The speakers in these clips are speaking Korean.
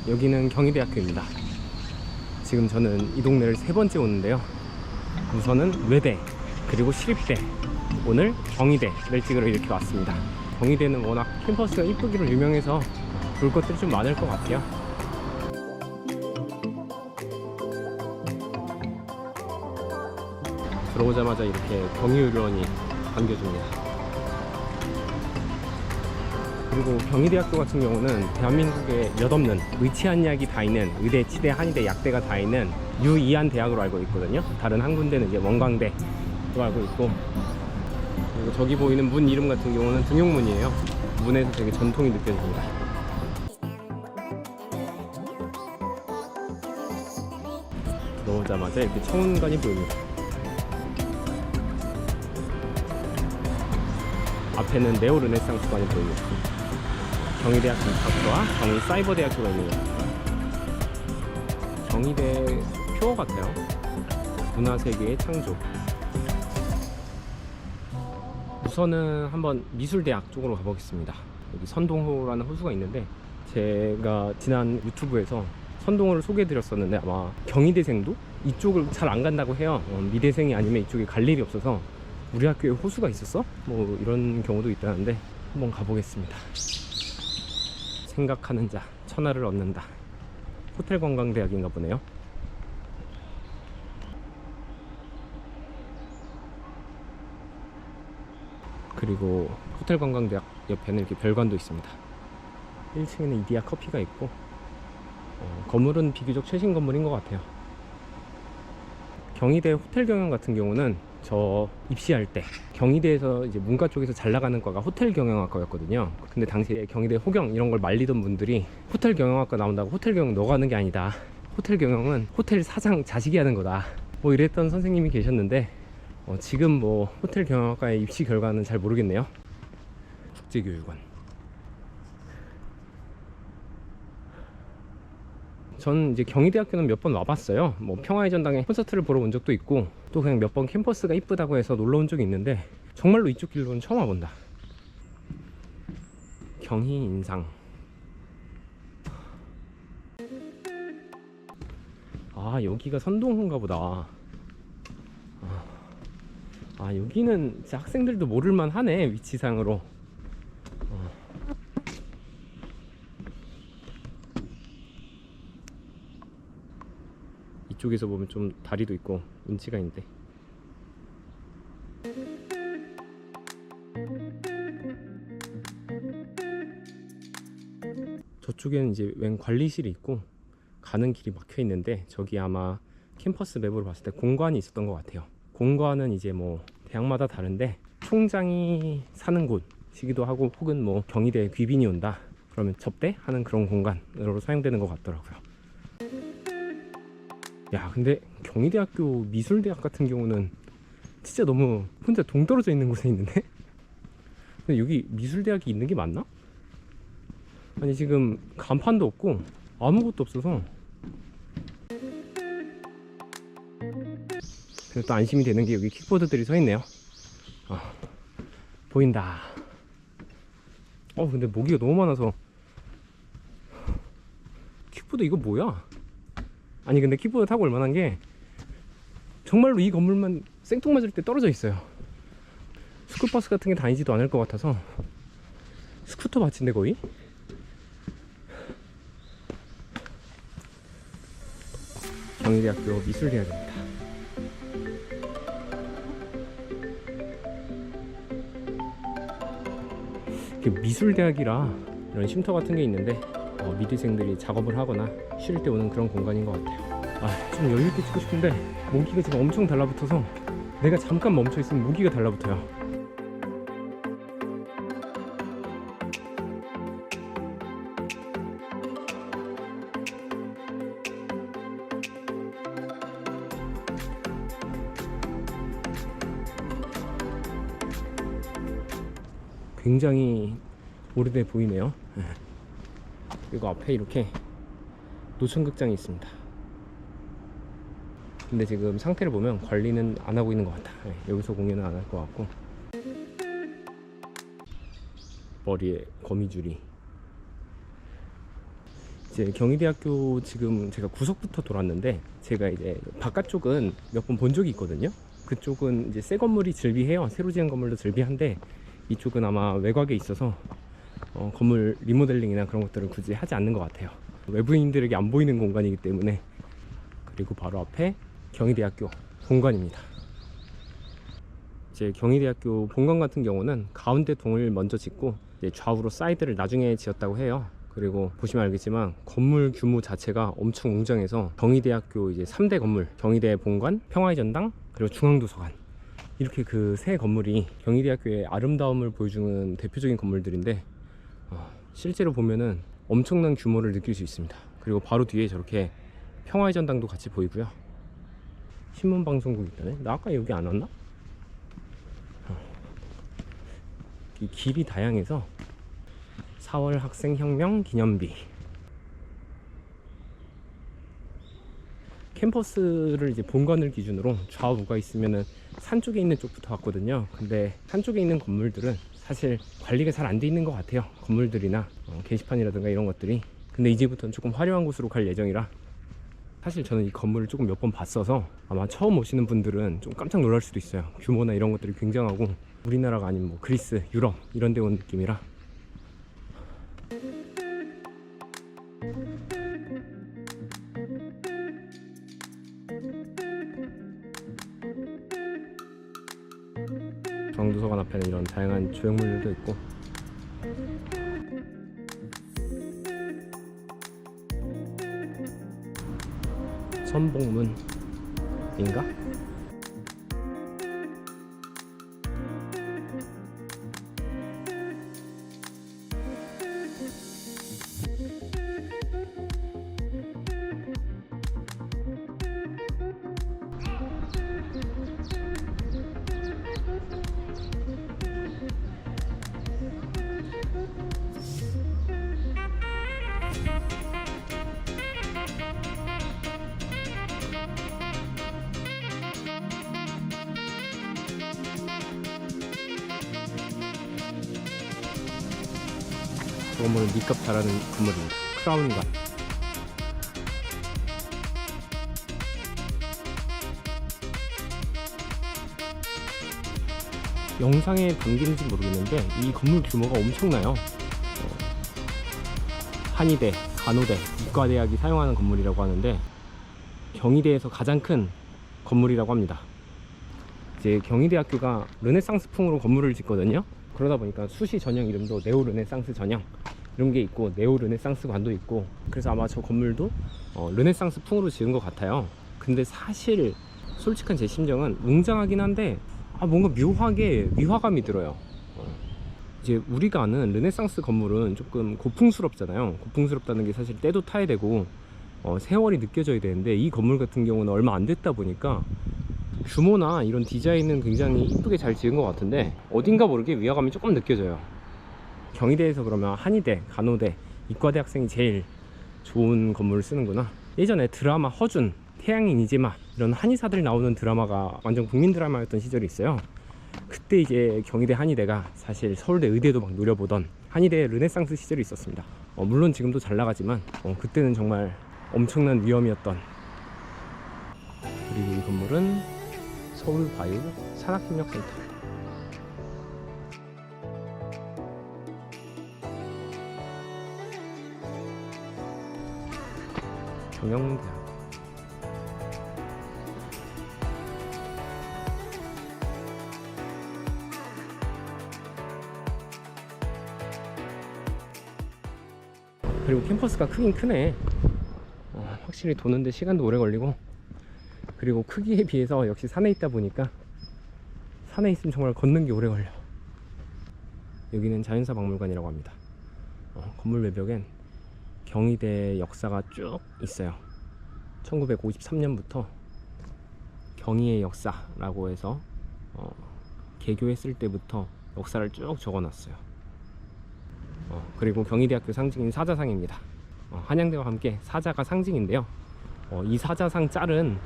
여기는 경희대학교입니다. 지금 저는 이 동네를 세 번째 오는데요. 우선은 외대, 그리고 시립대, 오늘 경희대를 찍으러 이렇게 왔습니다. 경희대는 워낙 캠퍼스가 이쁘기로 유명해서 볼 것들이 좀 많을 것 같아요. 들어오자마자 이렇게 경희의료원이 반겨줍니다. 그리고 경희대학교 같은 경우는 대한민국에 몇 없는 의치한 약이 다 있는 의대, 치대, 한의대, 약대가 다 있는 유이한 대학으로 알고 있거든요. 다른 한 군데는 이제 원광대로 알고 있고, 그리고 저기 보이는 문 이름 같은 경우는 등용문이에요. 문에서 되게 전통이 느껴집니다. 들어오자마자 이렇게 청운관이 보입니다. 앞에는 네오르네상스관이 보입니다. 경희대학 기숙학교와 경희사이버대학교가 있는 것 같아요. 경희대 표어 같아요. 문화세계의 창조. 우선은 한번 미술대학 쪽으로 가보겠습니다. 여기 선동호라는 호수가 있는데, 제가 지난 유튜브에서 선동호를 소개해드렸었는데 아마 경희대생도 이쪽을 잘 안 간다고 해요. 미대생이 아니면 이쪽에 갈 일이 없어서 우리 학교에 호수가 있었어? 뭐 이런 경우도 있다는데 한번 가보겠습니다. 생각하는 자 천하를 얻는다. 호텔관광대학인가 보네요. 그리고 호텔관광대학 옆에는 이렇게 별관도 있습니다. 1층에는 이디야 커피가 있고, 건물은 비교적 최신 건물인 것 같아요. 경희대 호텔경영 같은 경우는 저 입시할 때 경희대에서 이제 문과 쪽에서 잘 나가는 과가 호텔경영학과였거든요. 근데 당시에 경희대 호경 이런 걸 말리던 분들이 호텔경영학과 나온다고 호텔경영 너가 하는 게 아니다, 호텔경영은 호텔 사장 자식이 하는 거다, 뭐 이랬던 선생님이 계셨는데, 지금 뭐 호텔경영학과의 입시 결과는 잘 모르겠네요. 국제교육원. 전 이제 경희대학교는 몇 번 와봤어요. 뭐 평화의 전당에 콘서트를 보러 온 적도 있고, 또 그냥 몇 번 캠퍼스가 이쁘다고 해서 놀러 온 적이 있는데, 정말로 이쪽 길로는 처음 와본다. 경희인상. 아, 여기가 선동호인가 보다. 아, 여기는 진짜 학생들도 모를만 하네, 위치상으로. 이쪽에서 보면 좀 다리도 있고 운치가 있는데, 저쪽에는 이제 웬 관리실이 있고 가는 길이 막혀 있는데, 저기 아마 캠퍼스 맵으로 봤을 때 공관이 있었던 것 같아요. 공관은 이제 뭐 대학마다 다른데 총장이 사는 곳이기도 하고, 혹은 뭐 경희대 귀빈이 온다 그러면 접대하는 그런 공간으로 사용되는 것 같더라고요. 야, 근데 경희대학교 미술대학 같은 경우는 진짜 너무 혼자 동떨어져 있는 곳에 있는데? 근데 여기 미술대학이 있는 게 맞나? 아니, 지금 간판도 없고 아무것도 없어서 그래서 또 안심이 되는 게 여기 킥보드들이 서 있네요. 보인다. 근데 모기가 너무 많아서. 킥보드 이거 뭐야? 아니, 근데 킥보드 타고 올만한 게 정말로 이 건물만 생뚱맞을 때 떨어져 있어요. 스쿨버스 같은 게 다니지도 않을 것 같아서. 스쿠터 밭인데 거의? 경희대학교 미술대학입니다. 미술대학이라 이런 쉼터 같은 게 있는데, 미대생들이 작업을 하거나 쉴 때 오는 그런 공간인 것 같아요. 좀 여유있게 치고 싶은데 모기가 지금 엄청 달라붙어서, 내가 잠깐 멈춰있으면 모기가 달라붙어요. 굉장히 오래돼 보이네요. 그리고 앞에 이렇게 노천극장이 있습니다. 근데 지금 상태를 보면 관리는 안 하고 있는 것 같다. 여기서 공연은 안 할 것 같고. 머리에 거미줄이. 이제 경희대학교 지금 제가 구석부터 돌았는데, 제가 이제 바깥쪽은 몇 번 본 적이 있거든요. 그쪽은 이제 새 건물이 즐비해요. 새로 지은 건물도 즐비한데, 이쪽은 아마 외곽에 있어서 건물 리모델링이나 그런 것들을 굳이 하지 않는 것 같아요. 외부인들에게 안 보이는 공간이기 때문에. 그리고 바로 앞에 경희대학교 본관입니다. 이제 경희대학교 본관 같은 경우는 가운데 동을 먼저 짓고 이제 좌우로 사이드를 나중에 지었다고 해요. 그리고 보시면 알겠지만 건물 규모 자체가 엄청 웅장해서 경희대학교 이제 3대 건물, 경희대 본관, 평화의 전당, 그리고 중앙도서관, 이렇게 그 세 건물이 경희대학교의 아름다움을 보여주는 대표적인 건물들인데, 실제로 보면은 엄청난 규모를 느낄 수 있습니다. 그리고 바로 뒤에 저렇게 평화의 전당도 같이 보이고요. 신문방송국 있다네. 나 아까 여기 안 왔나? 이 길이 다양해서 4월 학생혁명 기념비. 캠퍼스를 이제 본관을 기준으로 좌우가 있으면은 산 쪽에 있는 쪽부터 왔거든요. 근데 산 쪽에 있는 건물들은 사실 관리가 잘 안 돼 있는 것 같아요. 건물들이나 게시판이라든가 이런 것들이. 근데 이제부터는 조금 화려한 곳으로 갈 예정이라, 사실 저는 이 건물을 조금 몇 번 봤어서 아마 처음 오시는 분들은 좀 깜짝 놀랄 수도 있어요. 규모나 이런 것들이 굉장하고, 우리나라가 아닌 뭐 그리스, 유럽 이런 데 온 느낌이라. 중앙도서관 앞에는 이런 다양한 조형물들도 있고, 선복문인가? 저 건물은 니값 잘하는 건물입니다. 크라운관. 영상에 담기는지 모르겠는데 이 건물 규모가 엄청나요. 한의대, 간호대, 이과대학이 사용하는 건물이라고 하는데, 경희대에서 가장 큰 건물이라고 합니다. 이제 경희대학교가 르네상스풍으로 건물을 짓거든요. 그러다 보니까 수시 전형 이름도 네오 르네상스 전형 이런 게 있고, 네오 르네상스 관도 있고, 그래서 아마 저 건물도 르네상스 풍으로 지은 것 같아요. 근데 사실 솔직한 제 심정은 웅장하긴 한데 뭔가 묘하게 위화감이 들어요. 이제 우리가 아는 르네상스 건물은 조금 고풍스럽잖아요. 고풍스럽다는 게 사실 때도 타야 되고 세월이 느껴져야 되는데, 이 건물 같은 경우는 얼마 안 됐다 보니까 규모나 이런 디자인은 굉장히 이쁘게 잘 지은 것 같은데, 어딘가 모르게 위화감이 조금 느껴져요. 경희대에서 그러면 한의대, 간호대, 이과대 학생이 제일 좋은 건물을 쓰는구나. 예전에 드라마 허준, 태양인 이제마 이런 한의사들 나오는 드라마가 완전 국민 드라마였던 시절이 있어요. 그때 이제 경희대 한의대가 사실 서울대 의대도 막 노려보던 한의대 르네상스 시절이 있었습니다. 물론 지금도 잘 나가지만 그때는 정말 엄청난 위험이었던. 그리고 이 건물은 서울과유 산학협력센터. 경영대학. 그리고 캠퍼스가 크긴 크네. 확실히 도는데 시간도 오래 걸리고, 그리고 크기에 비해서 역시 산에 있다 보니까, 산에 있으면 정말 걷는 게 오래 걸려. 여기는 자연사 박물관이라고 합니다. 건물 외벽엔 경희대 역사가 쭉 있어요. 1953년부터 경희의 역사라고 해서 개교했을 때부터 역사를 쭉 적어놨어요. 그리고 경희대학교 상징인 사자상입니다. 한양대와 함께 사자가 상징인데요. 이 사자상 짤은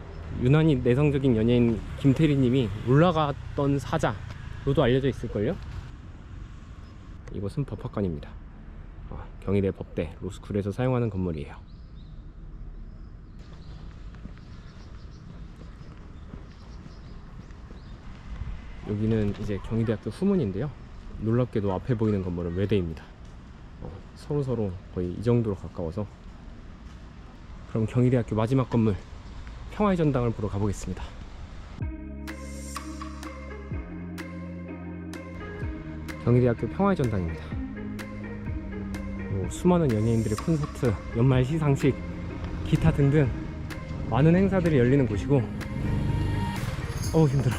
유난히 내성적인 연예인 김태리님이 올라갔던 사자로도 알려져 있을걸요. 이곳은 법학관입니다. 경희대 법대 로스쿨에서 사용하는 건물이에요. 여기는 이제 경희대학교 후문인데요. 놀랍게도 앞에 보이는 건물은 외대입니다. 서로 거의 이 정도로 가까워서. 그럼 경희대학교 마지막 건물 평화의 전당을 보러 가보겠습니다. 경희대학교 평화의 전당입니다. 수많은 연예인들의 콘서트, 연말 시상식, 기타 등등 많은 행사들이 열리는 곳이고, 힘들어.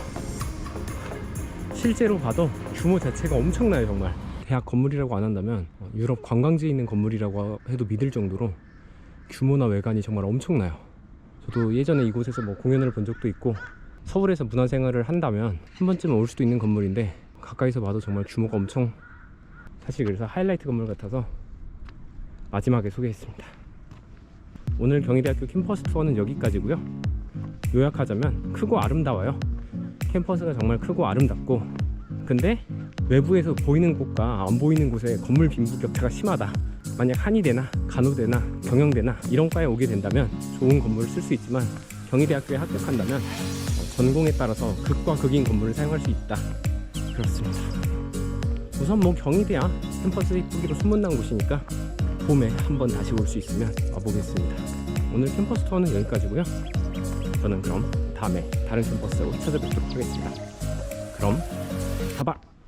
실제로 봐도 규모 자체가 엄청나요. 정말 대학 건물이라고 안 한다면 유럽 관광지에 있는 건물이라고 해도 믿을 정도로 규모나 외관이 정말 엄청나요. 저도 예전에 이곳에서 공연을 본 적도 있고, 서울에서 문화생활을 한다면 한 번쯤은 올 수도 있는 건물인데, 가까이서 봐도 정말 규모가 엄청, 사실 그래서 하이라이트 건물 같아서 마지막에 소개했습니다. 오늘 경희대학교 캠퍼스 투어는 여기까지고요. 요약하자면 크고 아름다워요. 캠퍼스가 정말 크고 아름답고, 근데 외부에서 보이는 곳과 안 보이는 곳에 건물 빈부격차가 심하다. 만약 한의대나 간호대나 경영대나 이런 과에 오게 된다면 좋은 건물을 쓸 수 있지만, 경희대학교에 합격한다면 전공에 따라서 극과 극인 건물을 사용할 수 있다. 그렇습니다. 우선 경희대야 캠퍼스 이쁘기로 소문난 곳이니까 봄에 한번 다시 올 수 있으면 와보겠습니다. 오늘 캠퍼스 투어는 여기까지고요. 저는 그럼 다음에 다른 캠퍼스로 찾아뵙도록 하겠습니다. 그럼 가봐!